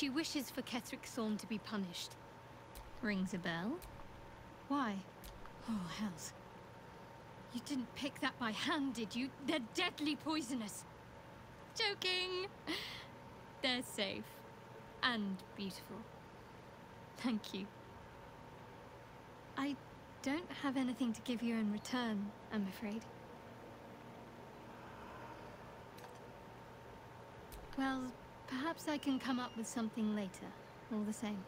She wishes for Ketheric Thorn to be punished. Rings a bell? Why? Oh, hells. You didn't pick that by hand, did you? They're deadly poisonous. Joking! They're safe. And beautiful. Thank you. I don't have anything to give you in return, I'm afraid. Well, perhaps I can come up with something later, all the same.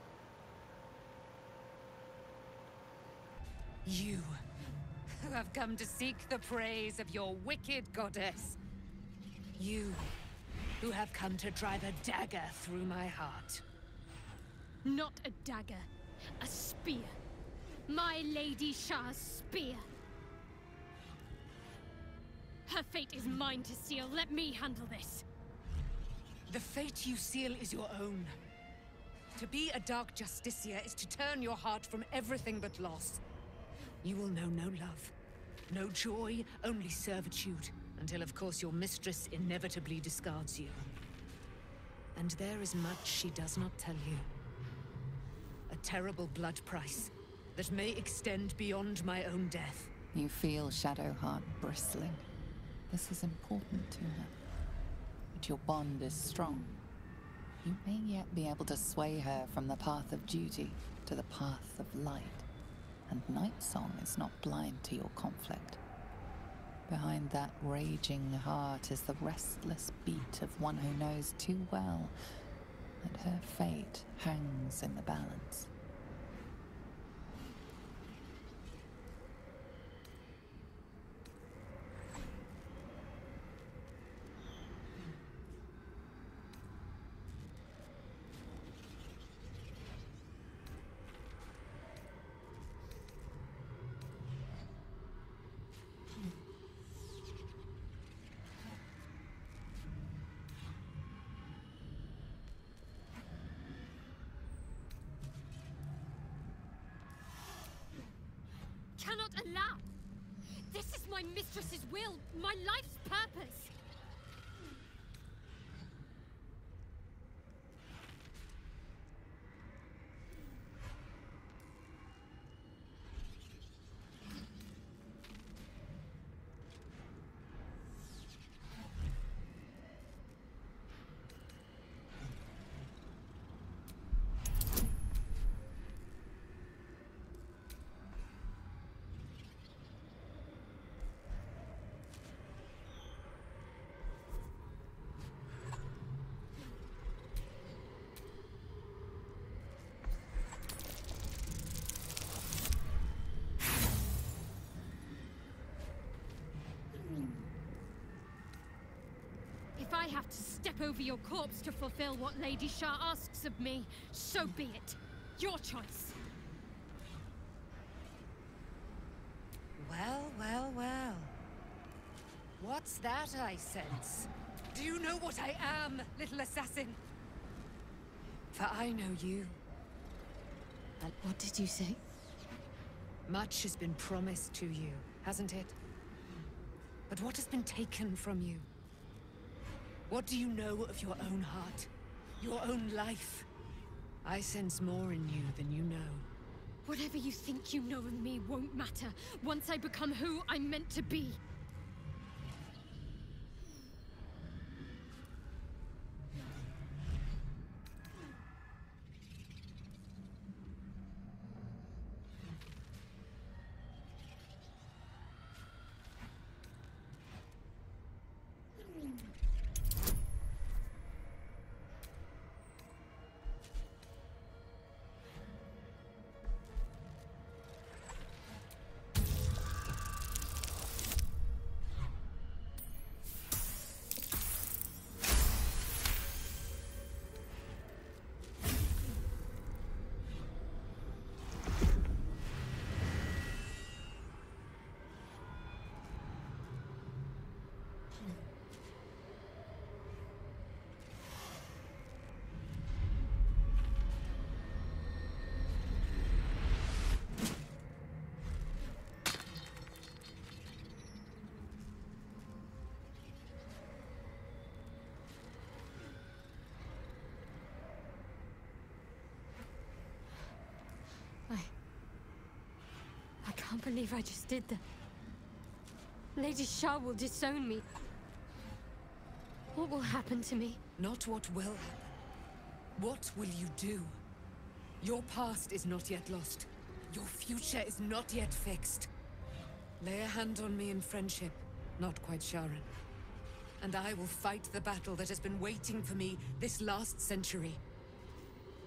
You, who have come to seek the praise of your wicked goddess. You, who have come to drive a dagger through my heart. Not a dagger, a spear. My Lady Shah's spear. Her fate is mine to seal. Let me handle this. The fate you seal is your own. To be a Dark Justicia is to turn your heart from everything but loss. You will know no love, no joy, only servitude, until of course your mistress inevitably discards you. And there is much she does not tell you. A terrible blood price that may extend beyond my own death. You feel Shadowheart bristling. This is important to her. But your bond is strong. You may yet be able to sway her from the path of duty to the path of light. And Nightsong is not blind to your conflict. Behind that raging heart is the restless beat of one who knows too well that her fate hangs in the balance. Cannot allow! This is my mistress's will, my life's purpose! If I have to step over your corpse to fulfill what Lady Shah asks of me, so be it. Your choice. Well, well, well. What's that I sense? Do you know what I am, little assassin? For I know you. And what did you say? Much has been promised to you, hasn't it? But what has been taken from you? What do you know of your own heart? Your own life? I sense more in you than you know. Whatever you think you know of me won't matter once I become who I'm meant to be. can't believe I just did that. Lady Shah will disown me. What will happen to me? Not what will happen. What will you do? Your past is not yet lost. Your future is not yet fixed. Lay a hand on me in friendship, not quite Sharon. And I will fight the battle that has been waiting for me this last century.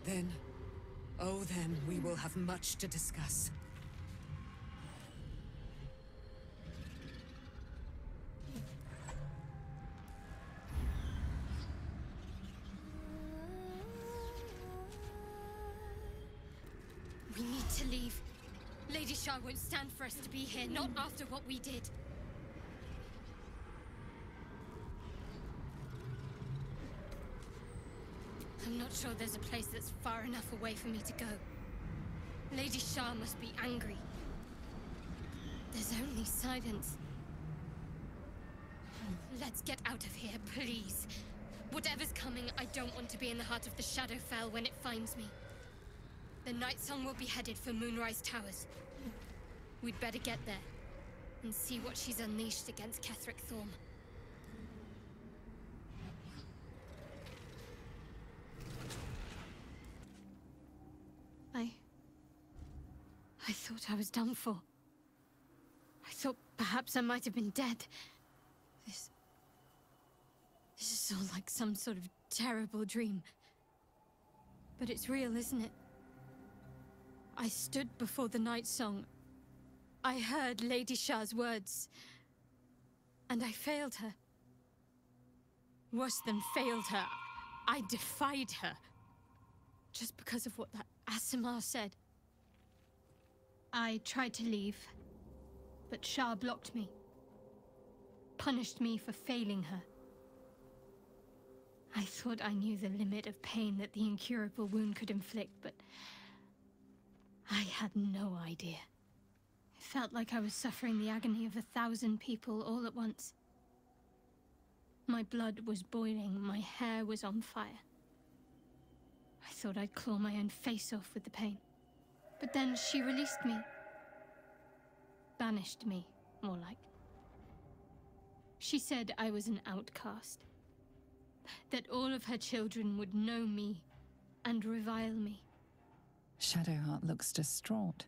Then, oh then, we will have much to discuss. We need to leave. Lady Shah won't stand for us to be here, not after what we did. I'm not sure there's a place that's far enough away for me to go. Lady Shah must be angry. There's only silence. Let's get out of here, please. Whatever's coming, I don't want to be in the heart of the Shadowfell when it finds me. The Night Song will be headed for Moonrise Towers. We'd better get there and see what she's unleashed against Ketheric Thorm. I thought I was done for. I thought perhaps I might have been dead. This is all like some sort of terrible dream. But it's real, isn't it? I stood before the Night Song. I heard Lady Shah's words. And I failed her. Worse than failed her, I defied her. Just because of what that Aasimar said. I tried to leave, but Shah blocked me. Punished me for failing her. I thought I knew the limit of pain that the incurable wound could inflict, but I had no idea. It felt like I was suffering the agony of 1,000 people all at once. My blood was boiling, my hair was on fire. I thought I'd claw my own face off with the pain. But then she released me. Banished me, more like. She said I was an outcast. That all of her children would know me and revile me. Shadowheart looks distraught,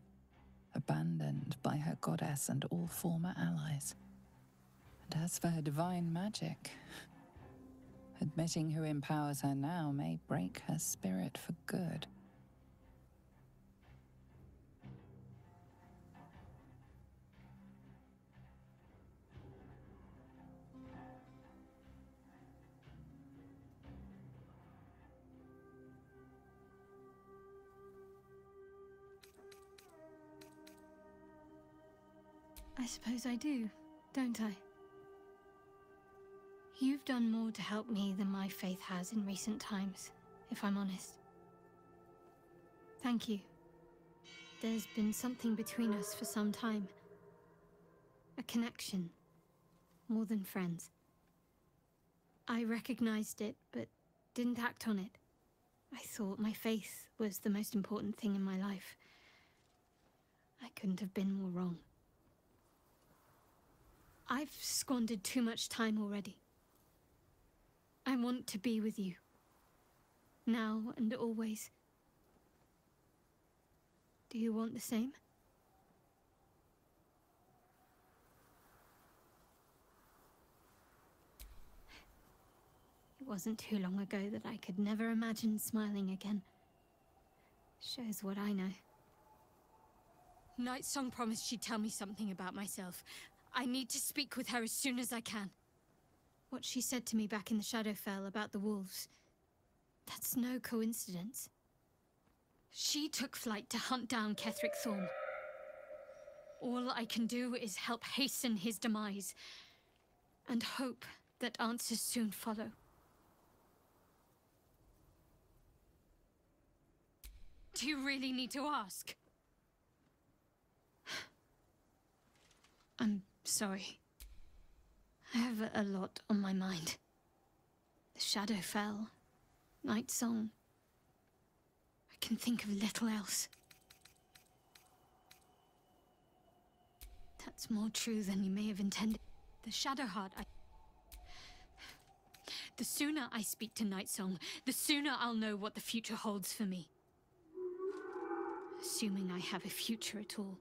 abandoned by her goddess and all former allies. And as for her divine magic, admitting who empowers her now may break her spirit for good. I suppose I do, don't I? You've done more to help me than my faith has in recent times, if I'm honest. Thank you. There's been something between us for some time. A connection, more than friends. I recognized it, but didn't act on it. I thought my faith was the most important thing in my life. I couldn't have been more wrong. I've squandered too much time already. I want to be with you. Now and always. Do you want the same? It wasn't too long ago that I could never imagine smiling again. Shows what I know. Night Song promised she'd tell me something about myself. I need to speak with her as soon as I can. What she said to me back in the Shadowfell about the wolves, that's no coincidence. She took flight to hunt down Ketheric Thorm. All I can do is help hasten his demise, and hope that answers soon follow. Do you really need to ask? I'm sorry. I have a lot on my mind. The Shadowfell, Night Song. I can think of little else. It's more true than you may have intended. The Shadowheart, The sooner I speak to Nightsong, the sooner I'll know what the future holds for me. Assuming I have a future at all.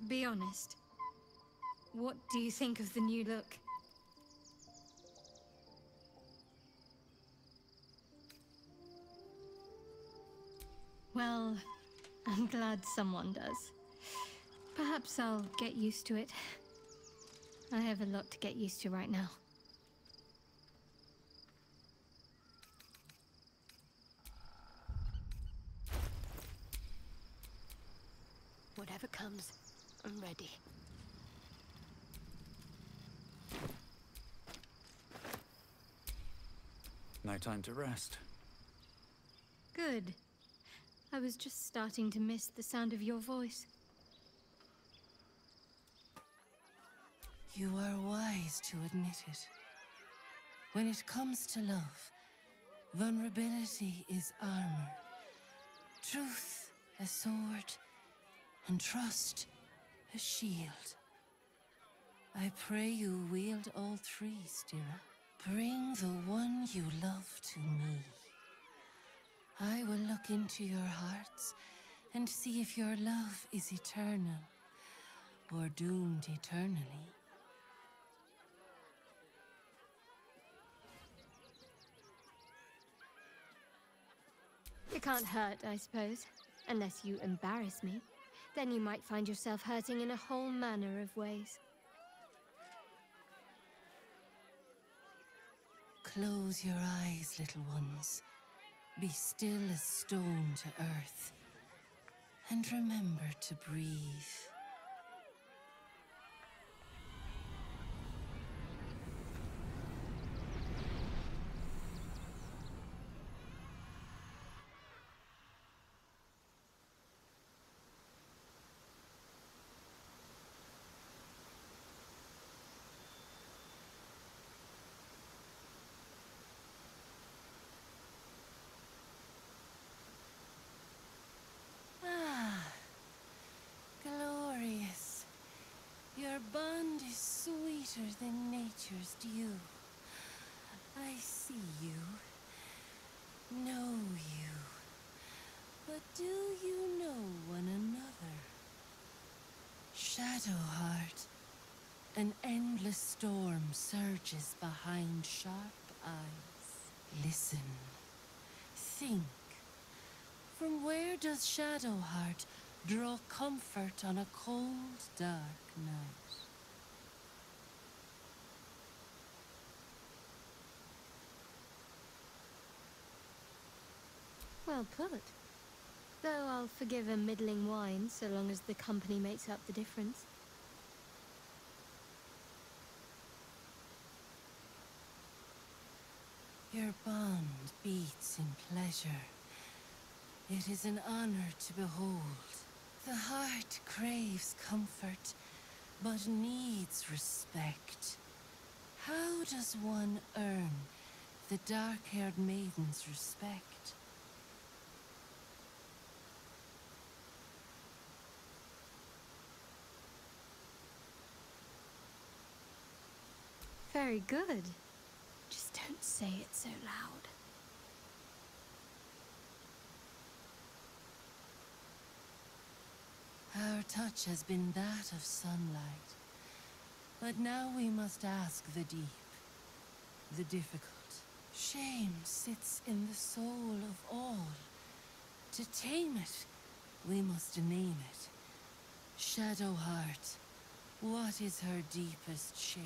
Be honest. What do you think of the new look? Well, I'm glad someone does. Perhaps I'll get used to it. I have a lot to get used to right now. Whatever comes, I'm ready. No time to rest. Good. I was just starting to miss the sound of your voice. You are wise to admit it. When it comes to love, vulnerability is armor. Truth, a sword, and trust, a shield. I pray you wield all three, Stira. Bring the one you love to me. I will look into your hearts and see if your love is eternal or doomed eternally. It can't hurt, I suppose. Unless you embarrass me. Then you might find yourself hurting in a whole manner of ways. Close your eyes, little ones. Be still as stone to earth. And remember to breathe. Glorious. Your bond is sweeter than nature's dew. I see you, know you. But do you know one another? Shadowheart. An endless storm surges behind sharp eyes. Listen. Think. From where does Shadowheart draw comfort on a cold, dark night? Well put. Though I'll forgive a middling wine so long as the company makes up the difference. Your bond beats in pleasure. It is an honor to behold. The heart craves comfort, but needs respect. How does one earn the dark-haired maiden's respect? Very good. Just don't say it so loud. Our touch has been that of sunlight. But now we must ask the deep, the difficult. Shame sits in the soul of all. To tame it, we must name it. Shadowheart, what is her deepest shame?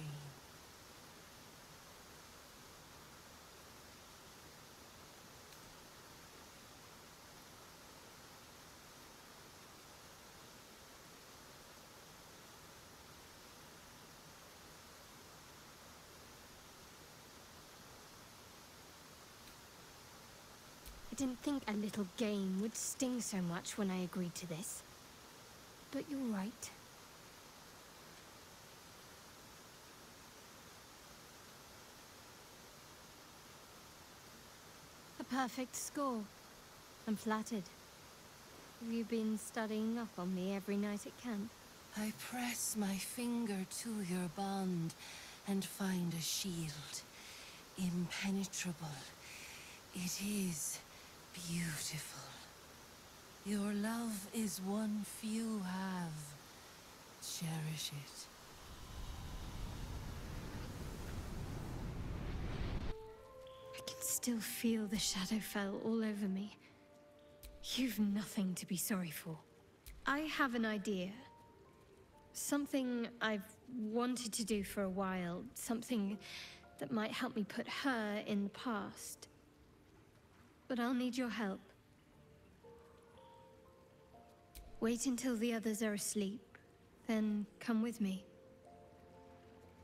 I didn't think a little game would sting so much when I agreed to this. But you're right. A perfect score. I'm flattered. Have you been studying up on me every night at camp? I press my finger to your bond and find a shield. Impenetrable. It is beautiful. Your love is one few have. Cherish it. I can still feel the Shadowfell all over me. You've nothing to be sorry for. I have an idea. Something I've wanted to do for a while. Something that might help me put her in the past. But I'll need your help. Wait until the others are asleep, then come with me.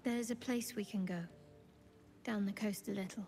There's a place we can go. Down the coast a little.